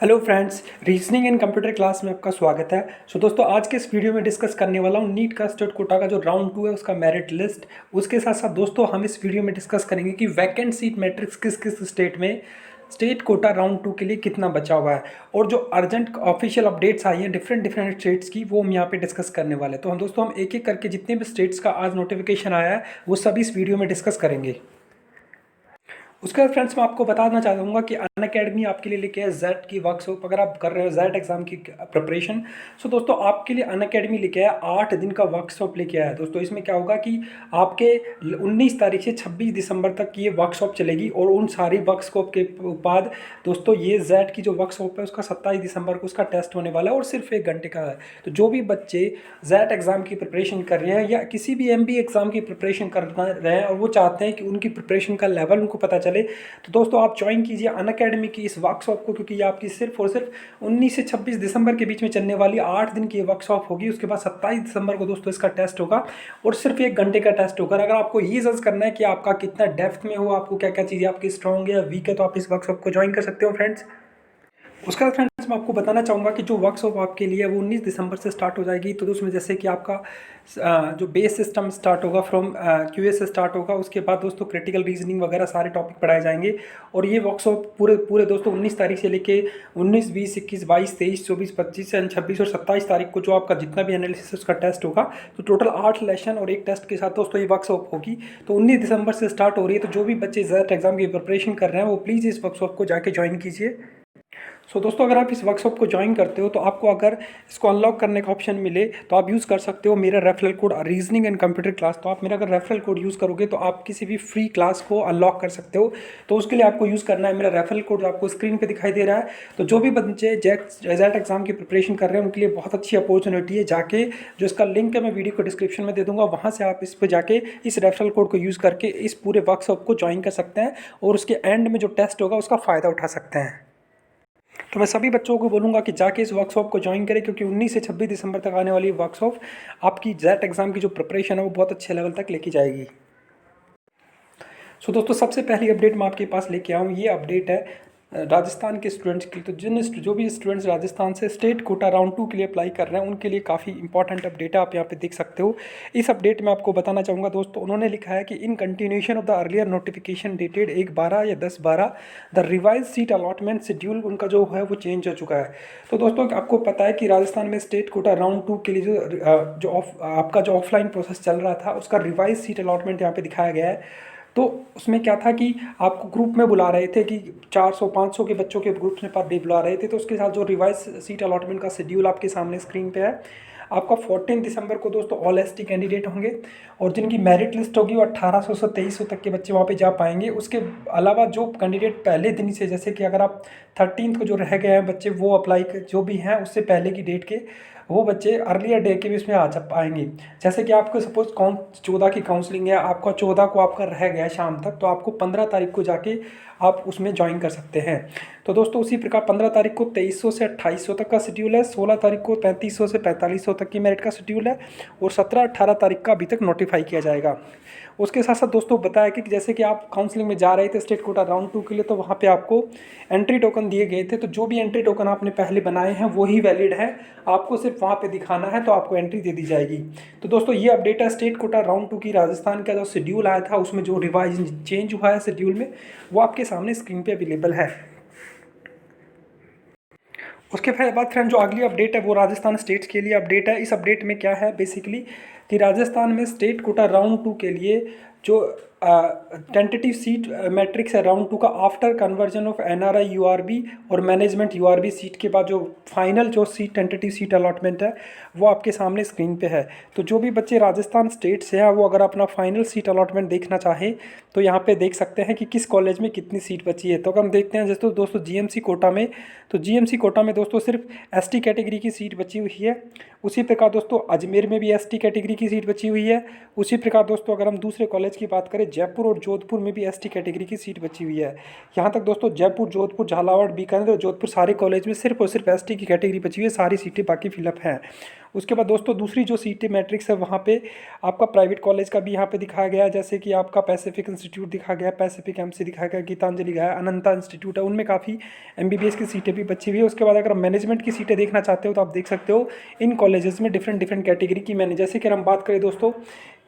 Hello friends, reasoning and computer class में आपका स्वागत है। दोस्तों, आज के इस वीडियो में डिस्कस करने वाला हूँ नीट का स्टेट कोटा का जो राउंड 2 है उसका मेरिट लिस्ट। उसके साथ साथ दोस्तों हम इस वीडियो में डिस्कस करेंगे कि वैकेंट सीट मैट्रिक्स किस किस स्टेट में स्टेट कोटा राउंड 2 के लिए कितना बचा हुआ है, और जो अर्जेंट ऑफिशियल अपडेट्स आई हैं डिफरेंट डिफरेंट स्टेट्स की, वो हम यहाँ पे डिस्कस करने वाले हैं। तो हम दोस्तों हम एक एक करके जितने भी स्टेट्स का आज नोटिफिकेशन आया है वो सभी इस वीडियो में डिस्कस करेंगे। उसके बाद फ्रेंड्स मैं आपको बताना चाहूँगा कि अनअकैडमी आपके लिए लेके है जेड की वर्कशॉप। अगर आप कर रहे हो जेड एग्जाम की प्रिपरेशन, सो दोस्तों आपके लिए अनअकैडमी लेके आया 8 दिन का वर्कशॉप लेके आया है। दोस्तों इसमें क्या होगा कि आपके 19 तारीख से 26 दिसंबर तक ये वर्कशॉप चलेगी, और उन सारी वर्कशॉप के बाद दोस्तों ये जेड की जो वर्कशॉप है उसका 27 दिसंबर को उसका टेस्ट होने वाला है, और सिर्फ 1 घंटे का है। तो जो भी बच्चे जेड एग्ज़ाम की प्रिपरेशन कर रहे हैं या किसी भी एमबी एग्ज़ाम की प्रिपरेशन कर रहे हैं और वो चाहते हैं कि उनकी प्रिपरेशन का लेवल उनको पता चले, तो दोस्तों आप ज्वाइन कीजिए अनअकैडमी की इस वर्कशॉप को, क्योंकि ये आपकी सिर्फ और सिर्फ 19 से 26 दिसंबर के बीच में चलने वाली 8 दिन की ये वर्कशॉप होगी। उसके बाद 27 दिसंबर को दोस्तों इसका टेस्ट होगा, और सिर्फ 1 घंटे का टेस्ट होगा। अगर आपको ये जज करना है कि आपका कितना डेप्थ में हो, आपको क्या क्या चीज़ें आपकी स्ट्रॉन्ग है या वीक है, तो आप इस वर्कशॉप को ज्वाइन कर सकते हो फ्रेंड्स। उसके बाद फ्रेंड्स मैं आपको बताना चाहूँगा कि जो वर्कशॉप आपके लिए है वो 19 दिसंबर से स्टार्ट हो जाएगी। तो उसमें जैसे कि आपका जो बेस सिस्टम स्टार्ट होगा फ्रॉम क्यूए से स्टार्ट होगा। उसके बाद दोस्तों क्रिटिकल रीजनिंग वगैरह सारे टॉपिक पढ़ाए जाएंगे, और ये वर्कशॉप पूरे पूरे दोस्तों 19 तारीख से लेके 19, 20, 21, 22, 23, 24, 25 एंड 26 और 27 तारीख को जो आपका जितना भी एनालिसिस उसका टेस्ट होगा, तो टोटल 8 लेसन और 1 टेस्ट के साथ दोस्तों ये वर्कशॉप होगी। तो 19 दिसंबर से स्टार्ट हो रही है। तो जो भी बच्चे जेट एग्जाम की प्रिपरेशन कर रहे हैं वो प्लीज़ इस वर्कशॉप को जाके ज्वाइन कीजिए। दोस्तों अगर आप इस वर्कशॉप को ज्वाइन करते हो तो आपको अगर इसको अनलॉक करने का ऑप्शन मिले तो आप यूज़ कर सकते हो मेरा referral code reasoning and computer class. तो आप मेरा अगर रेफरल कोड यूज़ करोगे तो आप किसी भी फ्री क्लास को अनलॉक कर सकते हो। तो उसके लिए आपको यूज़ करना है मेरा रेफरल कोड, आपको स्क्रीन पर दिखाई दे रहा है। तो जो भी बच्चे जेट एग्जाम की प्रिपरेशन कर रहे हैं उनके लिए बहुत अच्छी अपॉर्चुनिटी है। जाके जो इसका लिंक है मैं वीडियो को डिस्क्रिप्शन में दे दूँगा, वहाँ से आप इस पर जाके इस रेफरल कोड को यूज़ करके इस पूरे वर्कशॉप को ज्वाइन कर सकते हैं, और उसके एंड में जो टेस्ट होगा उसका फ़ायदा उठा सकते हैं। तो मैं सभी बच्चों को बोलूँगा कि जाके इस वर्कशॉप को ज्वाइन करें, क्योंकि 19 से 26 दिसंबर तक आने वाली वर्कशॉप आपकी जेट एग्ज़ाम की जो प्रिपरेशन है वो बहुत अच्छे लेवल तक लेके जाएगी। दोस्तों सबसे पहली अपडेट मैं आपके पास लेके आऊँ, ये अपडेट है राजस्थान के स्टूडेंट्स के लिए। तो जो भी स्टूडेंट्स राजस्थान से स्टेट कोटा राउंड 2 के लिए अप्लाई कर रहे हैं उनके लिए काफ़ी इंपॉर्टेंट अपडेट है, आप यहाँ पे देख सकते हो। इस अपडेट में आपको बताना चाहूँगा दोस्तों, उन्होंने लिखा है कि in continuation of the earlier notification dated 1/12 या 10/12 the revise seat allotment schedule उनका जो है वो चेंज हो चुका है। तो दोस्तों आपको पता है कि राजस्थान में स्टेट कोटा राउंड 2 के लिए आपका जो ऑफलाइन प्रोसेस चल रहा था उसका रिवाइज सीट अलॉटमेंट यहाँ पे दिखाया गया है। तो उसमें क्या था कि आपको ग्रुप में बुला रहे थे कि 400-500 के बच्चों के ग्रुप में पर डे बुला रहे थे। तो उसके साथ जो रिवाइज सीट अलॉटमेंट का शेड्यूल आपके सामने स्क्रीन पे है। आपका 14 दिसंबर को दोस्तों ऑल एसटी कैंडिडेट होंगे, और जिनकी मेरिट लिस्ट होगी वो 1800 से 2300 तक के बच्चे वहाँ पे जा पाएंगे। उसके अलावा जो कैंडिडेट पहले दिन से, जैसे कि अगर आप 13 को जो रह गए हैं बच्चे वो अप्लाई जो भी हैं उससे पहले की डेट के, वो बच्चे अर्लियर डे के भी इसमें आ जा पाएंगे। जैसे कि आपको सपोज 14 की काउंसलिंग है, आपका 14 को आपका रह गया शाम तक, तो आपको 15 तारीख को जाके आप उसमें ज्वाइन कर सकते हैं। तो दोस्तों उसी प्रकार 15 तारीख को 2300 से 2800 तक का शेड्यूल है, 16 तारीख को 3500 से 4500 तक की मेरिट का शेड्यूल है, और 17-18 तारीख का अभी तक नोटिफाई किया जाएगा। उसके साथ साथ दोस्तों बताया कि जैसे कि आप काउंसलिंग में जा रहे थे स्टेट कोटा राउंड 2 के लिए, तो वहाँ पे आपको एंट्री टोकन दिए गए थे। तो जो भी एंट्री टोकन आपने पहले बनाए हैं वही वैलिड है, आपको सिर्फ वहाँ पे दिखाना है तो आपको एंट्री दे दी जाएगी। तो दोस्तों ये अपडेट है स्टेट कोटा राउंड 2 की। राजस्थान का जो शेड्यूल आया था उसमें जो रिवाइज चेंज हुआ है शेड्यूल में, वो आपके सामने स्क्रीन पे अवेलेबल है। उसके बाद फ्रेंड जो अगली अपडेट है वो राजस्थान स्टेट्स के लिए अपडेट है। इस अपडेट में क्या है बेसिकली कि राजस्थान में स्टेट कोटा राउंड 2 के लिए जो टेंटेटिव सीट मैट्रिक्स है राउंड 2 का, आफ्टर कन्वर्जन ऑफ एनआरआई यूआरबी और मैनेजमेंट यूआरबी सीट के बाद जो फाइनल जो सीट टेंटेटिव सीट अलॉटमेंट है वो आपके सामने स्क्रीन पे है। तो जो भी बच्चे राजस्थान स्टेट से हैं वो अगर अपना फाइनल सीट अलॉटमेंट देखना चाहें तो यहाँ पे देख सकते हैं कि किस कॉलेज में कितनी सीट बची है। तो अगर हम देखते हैं जैसे दोस्तों जीएमसी कोटा में, तो जीएमसी कोटा में दोस्तों सिर्फ एसटी कैटेगरी की सीट बची हुई है। उसी प्रकार दोस्तों अजमेर में भी एसटी कैटेगरी की सीट बची हुई है। उसी प्रकार दोस्तों अगर हम दूसरे कॉलेज की बात करें, जयपुर और जोधपुर में भी एसटी कैटेगरी की सीट बची हुई है। यहाँ तक दोस्तों जयपुर, जोधपुर, झालावाड़, बीकानेर और जोधपुर सारे कॉलेज में सिर्फ और सिर्फ एसटी की कैटेगरी बची हुई है, सारी सीटें बाकी फिलअप हैं। उसके बाद दोस्तों दूसरी जो सीटें मैट्रिक्स है वहाँ पे आपका प्राइवेट कॉलेज का भी यहाँ पे दिखाया गया है, जैसे कि आपका पैसिफिक इंस्टीट्यूट दिखाया गया है, पैसिफिक एमसी दिखाया गया, गीतांजलि गया है, अनंता इंस्टीट्यूट है, उनमें काफ़ी एमबीबीएस की सीटें भी बची हुई है। उसके बाद अगर मैनेजमेंट की सीटें देखना चाहते हो तो आप देख सकते हो इन कॉलेजेस में डिफरेंट डिफरेंट कैटेगरी की मैंने, जैसे कि हम बात करें दोस्तों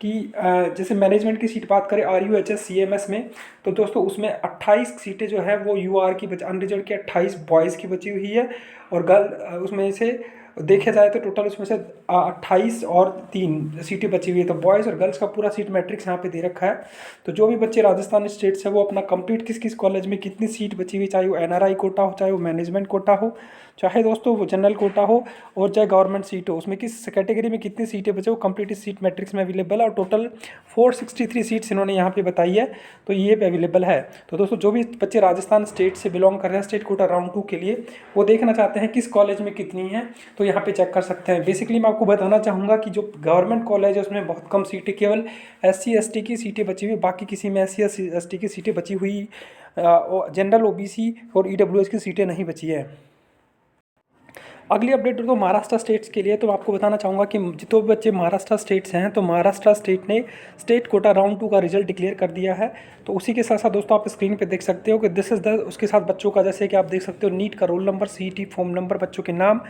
कि जैसे मैनेजमेंट की सीट बात करें RUHS CMS में, तो दोस्तों उसमें 28 सीटें जो है वो UR की अनरिजर्व की 28 बॉयज़ की बची हुई है, और गर्ल उसमें से देखा जाए तो टोटल उसमें से 28 और 3 सीटें बची हुई है। तो बॉयज़ और गर्ल्स का पूरा सीट मैट्रिक्स यहाँ पे दे रखा है। तो जो भी बच्चे राजस्थान स्टेट से वो अपना कंप्लीट किस किस कॉलेज में कितनी सीट बची हुई, चाहे वो NRI कोटा हो, चाहे वो मैनेजमेंट कोटा हो, चाहे दोस्तों वो जनरल कोटा हो, और चाहे गवर्नमेंट सीट हो, उसमें किस कैटेगरी में कितनी सीटें बचे वो कंप्लीट इस सीट मैट्रिक्स में अवेलेबल है। और टोटल 463 सीट्स इन्होंने यहाँ पे बताई है, तो ये पे अवेलेबल है। तो दोस्तों जो भी बच्चे राजस्थान स्टेट से बिलोंग कर रहे हैं स्टेट कोटा राउंड 2 के लिए, वो देखना चाहते हैं किस कॉलेज में कितनी है, तो यहाँ पे चेक कर सकते हैं। बेसिकली मैं आपको बताना चाहूँगा कि जो गवर्नमेंट कॉलेज है उसमें बहुत कम सीटें, केवल SC ST की सीटें बची हुई, बाकी किसी में SC ST की सीटें बची हुई, जनरल OBC और EWS की सीटें नहीं बची है। अगली अपडेट तो महाराष्ट्र स्टेट्स के लिए, तो आपको बताना चाहूँगा कि जितने भी बच्चे महाराष्ट्र स्टेट्स हैं, तो महाराष्ट्र स्टेट ने स्टेट कोटा राउंड 2 का रिजल्ट डिक्लेयर कर दिया है। तो उसी के साथ साथ दोस्तों आप स्क्रीन पे देख सकते हो कि दिस इज़ द, उसके साथ बच्चों का, जैसे कि आप देख सकते हो नीट का roll number, CET form number, बच्चों के नाम,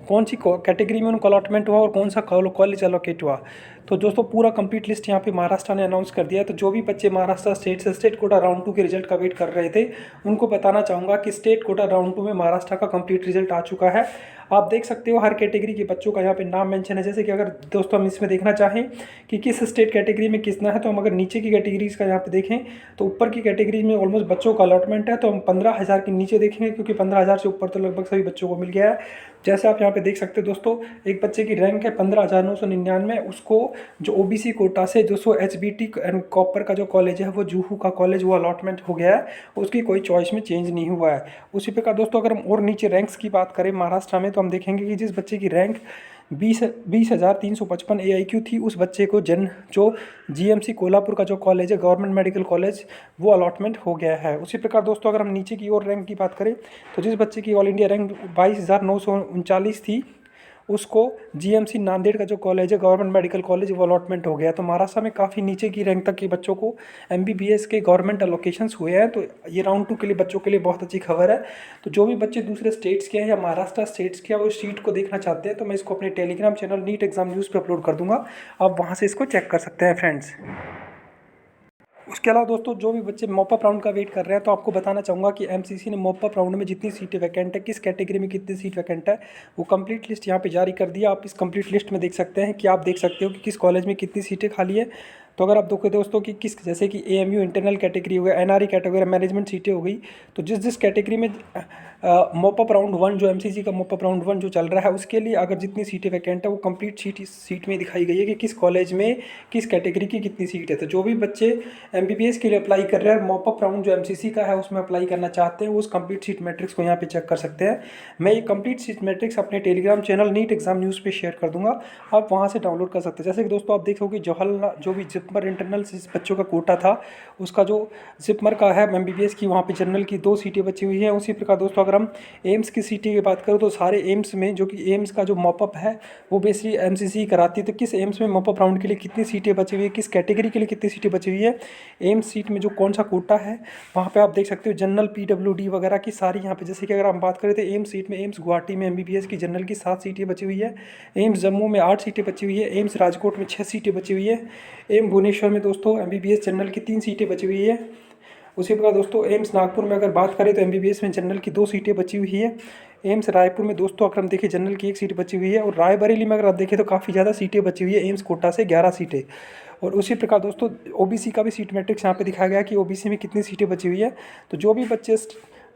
कौन सी कैटेगरी में उनको अलॉटमेंट हुआ और कौन सा कॉलेज अलॉकेट हुआ। तो दोस्तों पूरा कंप्लीट लिस्ट यहाँ पे महाराष्ट्र ने अनाउंस कर दिया है। तो जो भी बच्चे महाराष्ट्र स्टेट से स्टेट कोटा राउंड 2 के रिजल्ट का वेट कर रहे थे, उनको बताना चाहूँगा कि स्टेट कोटा राउंड 2 में महाराष्ट्र का कंप्लीट रिजल्ट आ चुका है। आप देख सकते हो हर कैटेगरी के बच्चों का यहाँ पे नाम मेंशन है। जैसे कि अगर दोस्तों हम इसमें देखना चाहें कि किस स्टेट कैटेगरी में कितना है, तो हम अगर नीचे की कैटेगरीज का यहाँ पे देखें तो ऊपर की कैटेगरी में ऑलमोस्ट बच्चों का अलॉटमेंट है, तो हम 15,000 के नीचे देखेंगे, क्योंकि 15,000 से ऊपर तो लगभग सभी बच्चों को मिल गया है। जैसे आप यहाँ पे देख सकते हो दोस्तों, एक बच्चे की रैंक है 15,999, उसको जो OBC कोटा से 200 HBT एंड कॉपर का जो कॉलेज है वो जूहू का कॉलेज वो अलॉटमेंट हो गया है, उसकी कोई चॉइस में चेंज नहीं हुआ है। उसी प्रकार दोस्तों अगर हम और नीचे रैंक्स की बात करें महाराष्ट्र में, तो हम देखेंगे कि जिस बच्चे की रैंक 20,355 AIQ थी, उस बच्चे को जो GMC कोल्हापुर का जो कॉलेज है गवर्नमेंट मेडिकल कॉलेज, वो अलॉटमेंट हो गया है। उसी प्रकार दोस्तों अगर हम नीचे की और रैंक की बात करें, तो जिस बच्चे की ऑल इंडिया रैंक 22,939 थी, उसको GMC नांदेड़ का जो कॉलेज है गवर्नमेंट मेडिकल कॉलेज, वो अलॉटमेंट हो गया। तो महाराष्ट्र में काफ़ी नीचे की रैंक तक के बच्चों को MBBS के गवर्नमेंट अलोकेशंस हुए हैं। तो ये राउंड 2 के लिए बच्चों के लिए बहुत अच्छी खबर है। तो जो भी बच्चे दूसरे स्टेट्स के हैं या महाराष्ट्र स्टेट्स के हैं, वो सीट को देखना चाहते हैं, तो मैं इसको अपने Telegram channel NEET exam news पर अपलोड कर दूंगा, आप वहाँ से इसको चेक कर सकते हैं फ्रेंड्स। उसके अलावा दोस्तों जो भी बच्चे मॉपअप राउंड का वेट कर रहे हैं, तो आपको बताना चाहूँगा कि MCC ने मॉपअप राउंड में जितनी सीटें वैकेंट है, किस कैटेगरी में कितनी सीट वैकेंट है, वो कंप्लीट लिस्ट यहाँ पे जारी कर दिया। आप इस कंप्लीट लिस्ट में देख सकते हैं कि आप देख सकते हो कि किस कॉलेज में कितनी सीटें खाली है। तो अगर आप देखो दोस्तों कि किस, जैसे कि AMU इंटरनल कैटेगरी हो गया, NRE कैटेगरी, मैनेजमेंट सीटें हो गई, तो जिस जिस कैटेगरी में मॉपअप राउंड 1 जो MCC का मॉपअप राउंड 1 जो चल रहा है, उसके लिए अगर जितनी सीटें वैकेंट है वो कंप्लीट सीट में दिखाई गई है कि किस कॉलेज में किस कैटेगरी की कितनी सीट है। तो जो भी बच्चे MBBS के लिए अप्लाई कर रहे हैं, मॉपअप राउंड जो MCC का है उसमें अप्लाई करना चाहते हैं, वो उस कंप्लीट सीट मैट्रिक्स को यहाँ पे चेक कर सकते हैं। मैं ये कंप्लीट सीट मैट्रिक्स अपने Telegram channel NEET exam news पे शेयर कर दूंगा, आप वहाँ से डाउनलोड कर सकते हैं। जैसे कि दोस्तों आप देखोगे जवाहरलाल जो भी जिपमर इंटरनल बच्चों का कोटा था, उसका जो जिपमर का है MBBS की, वहाँ पे जनरल की 2 सीटें बची हुई हैं। उसी प्रकार दोस्तों अगर हम एम्स की सीटें की बात करूँ, तो सारे एम्स में जो कि एम्स का जो मॉपअप है वो बेसिकली MCC कराती है। तो किस एम्स में मॉपअप राउंड के लिए कितनी सीटें बची हुई है, किस कैटेगरी के लिए कितनी सीटें बची हुई है, एम्स सीट में जो कौन सा कोटा है, वहाँ पे आप देख सकते हो जनरल PWD वगैरह की सारी यहाँ पे। जैसे कि अगर हम बात करें तो एम्स सीट में एम्स गुवाहाटी में MBBS की जनरल की 7 सीटें बची हुई है, एम्स जम्मू में 8 सीटें बची हुई है, एम्स राजकोट में 6 सीटें बची हुई है, एम्स भुवनेश्वर में दोस्तों MBBS जनरल की 3 सीटें बची हुई है। उसी प्रकार दोस्तों एम्स नागपुर में अगर बात करें तो MBBS में जनरल की 2 सीटें बची हुई है। एम्स रायपुर में दोस्तों अगर हम देखें जनरल की 1 सीट बची हुई है, और रायबरेली में अगर आप देखें तो काफ़ी ज़्यादा सीटें बची हुई है, एम्स कोटा से 11 सीटें। और उसी प्रकार दोस्तों OBC का भी सीट मैट्रिक्स यहाँ पे दिखाया गया कि OBC में कितनी सीटें बची हुई है। तो जो भी बच्चे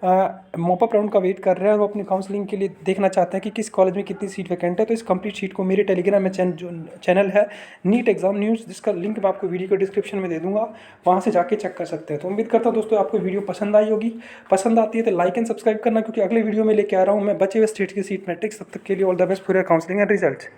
मॉपअप राउंड का वेट कर रहे हैं और वो अपनी काउंसलिंग के लिए देखना चाहते हैं कि किस कॉलेज में कितनी सीट वैकेंट है, तो इस कंप्लीट सीट को मेरे टेलीग्राम में चैनल है नीट एग्जाम न्यूज़, जिसका लिंक मैं आपको वीडियो को डिस्क्रिप्शन में दे दूंगा, वहाँ से जाके चेक कर सकते हैं। तो उम्मीद करता हूँ दोस्तों आपको वीडियो पसंद आई होगी। पसंद आती है तो लाइक एंड सब्सक्राइब करना, क्योंकि अगले वीडियो में लेके आ रहा हूँ मैं बचे हुए स्टेट की सीट मैट्रिक्स। तब तक के लिए all the best for your counselling and result.